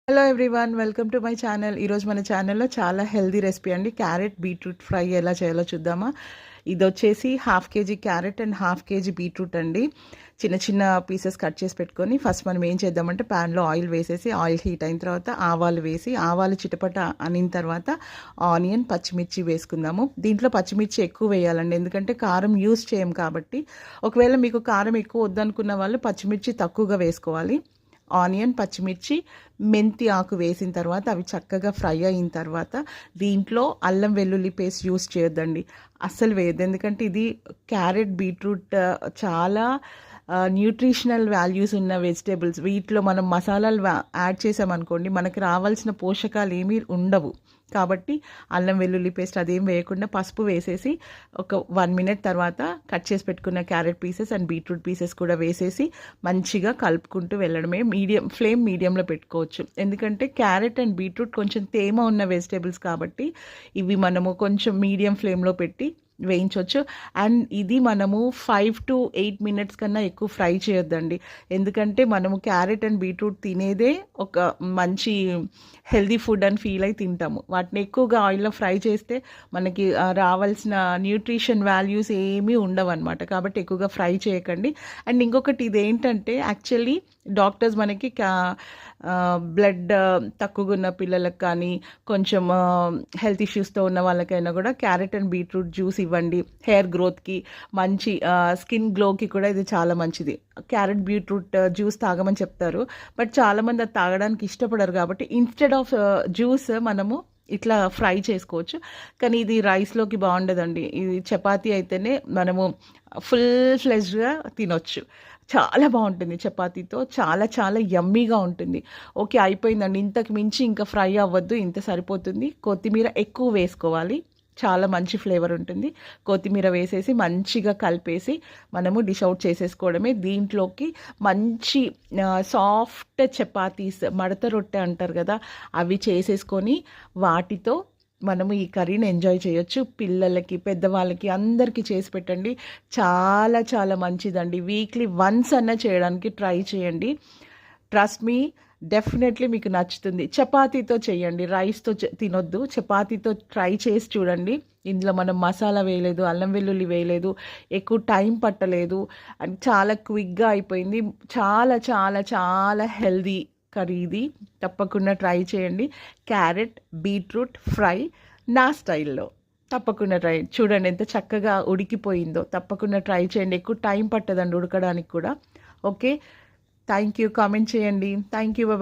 Hello everyone, welcome to my channel. ఈరోజు మన ఛానల్లో చాలా హెల్దీ రెసిపీ అండి. క్యారెట్ బీట్రూట్ ఫ్రై ఎలా చేయాలో చూద్దామా. ఇది వచ్చేసి 1/2 kg carrot and 1/2 kg beetroot అండి. చిన్న చిన్న పీసెస్ కట్ చేసి పెట్టుకొని ఫస్ట్ మనం ఏం చేద్దామంటే ప్యాన్లో ఆయిల్ వేసేసి, ఆయిల్ హీట్ అయిన తర్వాత ఆవాలు వేసి, ఆవాలు చిటపట అనిన తర్వాత ఆనియన్, పచ్చిమిర్చి వేసుకుందాము. దీంట్లో పచ్చిమిర్చి ఎక్కువ వేయాలండి, ఎందుకంటే కారం యూస్ చేయం కాబట్టి. ఒకవేళ మీకు కారం ఎక్కువ వద్దనుకున్న వాళ్ళు పచ్చిమిర్చి తక్కువగా వేసుకోవాలి. ఆనియన్, పచ్చిమిర్చి, మెంతి ఆకు వేసిన తర్వాత అవి చక్కగా ఫ్రై అయిన తర్వాత దీంట్లో అల్లం వెల్లుల్లి పేస్ట్ యూస్ చేయొద్దండి, అస్సలు వేయద్దు. ఎందుకంటే ఇది క్యారెట్ బీట్రూట్ చాలా న్యూట్రిషనల్ వాల్యూస్ ఉన్న వెజిటేబుల్స్. వీటిలో మనం మసాలాలు యాడ్ చేసామనుకోండి, మనకి రావాల్సిన పోషకాలు ఏమీ ఉండవు. కాబట్టి అల్లం వెల్లుల్లి పేస్ట్ అదేం వేయకుండా పసుపు వేసేసి ఒక 1 minute తర్వాత కట్ చేసి పెట్టుకున్న carrot pieces and beetroot pieces కూడా వేసేసి మంచిగా కలుపుకుంటూ వెళ్ళడమే. ఫ్లేమ్ మీడియంలో పెట్టుకోవచ్చు, ఎందుకంటే క్యారెట్ అండ్ బీట్రూట్ కొంచెం తేమ ఉన్న వెజిటేబుల్స్ కాబట్టి ఇవి మనము కొంచెం మీడియం ఫ్లేమ్లో పెట్టి వేయించవచ్చు. అండ్ ఇది మనము 5 to 8 minutes కన్నా ఎక్కువ ఫ్రై చేయొద్దండి, ఎందుకంటే మనము క్యారెట్ అండ్ బీట్రూట్ తినేదే ఒక మంచి హెల్దీ ఫుడ్ అని ఫీల్ అయి తింటాము. వాటిని ఎక్కువగా ఆయిల్లో ఫ్రై చేస్తే మనకి రావాల్సిన న్యూట్రిషన్ వాల్యూస్ ఏమీ ఉండవు అనమాట. కాబట్టి ఎక్కువగా ఫ్రై చేయకండి. అండ్ ఇంకొకటి ఇదేంటంటే యాక్చువల్లీ డాక్టర్స్ మనకి బ్లడ్ తక్కువగా ఉన్న పిల్లలకు కానీ కొంచెం హెల్త్ ఇష్యూస్తో ఉన్న వాళ్ళకైనా కూడా క్యారెట్ అండ్ బీట్రూట్ జ్యూస్ ఇవ్వండి. హెయిర్ గ్రోత్కి, మంచి స్కిన్ గ్లోకి కూడా ఇది చాలా మంచిది. క్యారెట్ బీట్రూట్ జ్యూస్ తాగమని చెప్తారు, బట్ చాలామంది అది తాగడానికి ఇష్టపడరు. కాబట్టి ఇన్స్టెడ్ ఆఫ్ జ్యూస్ మనము ఇట్లా ఫ్రై చేసుకోవచ్చు. కానీ ఇది రైస్లోకి బాగుండదండి. ఇది చపాతీ అయితేనే మనము ఫుల్ ఫ్లెజ్డ్గా తినొచ్చు. చాలా బాగుంటుంది చపాతీతో, చాలా చాలా యమ్మీగా ఉంటుంది. ఓకే, అయిపోయిందండి. ఇంతకు మించి ఇంకా ఫ్రై అవ్వద్దు, ఇంత సరిపోతుంది. కొత్తిమీర ఎక్కువ వేసుకోవాలి, చాలా మంచి ఫ్లేవర్ ఉంటుంది. కొత్తిమీర వేసేసి మంచిగా కలిపేసి మనము డిష్ అవుట్ చేసేసుకోవడమే. దీంట్లోకి మంచి సాఫ్ట్ చపాతీస్, మడత రొట్టె అంటారు కదా, అవి చేసేసుకొని వాటితో మనము ఈ కర్రీని ఎంజాయ్ చేయొచ్చు. పిల్లలకి, పెద్దవాళ్ళకి అందరికీ చేసి పెట్టండి. చాలా చాలా మంచిదండి. వీక్లీ వన్స్ అన్న చేయడానికి ట్రై చేయండి. ట్రస్ట్ మీ, డెఫినెట్లీ మీకు నచ్చుతుంది. చపాతీతో చేయండి, రైస్తో తినొద్దు. చపాతీతో ట్రై చేసి చూడండి. ఇందులో మనం మసాలా వేయలేదు, అల్లం వెల్లుల్లి వేయలేదు, ఎక్కువ టైం పట్టలేదు, అండ్ చాలా క్విక్గా అయిపోయింది. చాలా చాలా చాలా హెల్దీ కర్రీ ఇది. తప్పకుండా ట్రై చేయండి. క్యారెట్ బీట్రూట్ ఫ్రై నా స్టైల్లో తప్పకుండా ట్రై చూడండి, ఎంత చక్కగా ఉడికిపోయిందో. తప్పకుండా ట్రై చేయండి. ఎక్కువ టైం పట్టదండి ఉడకడానికి కూడా. Okay, thank you. కామెంట్ చేయండి. Thank you, bye.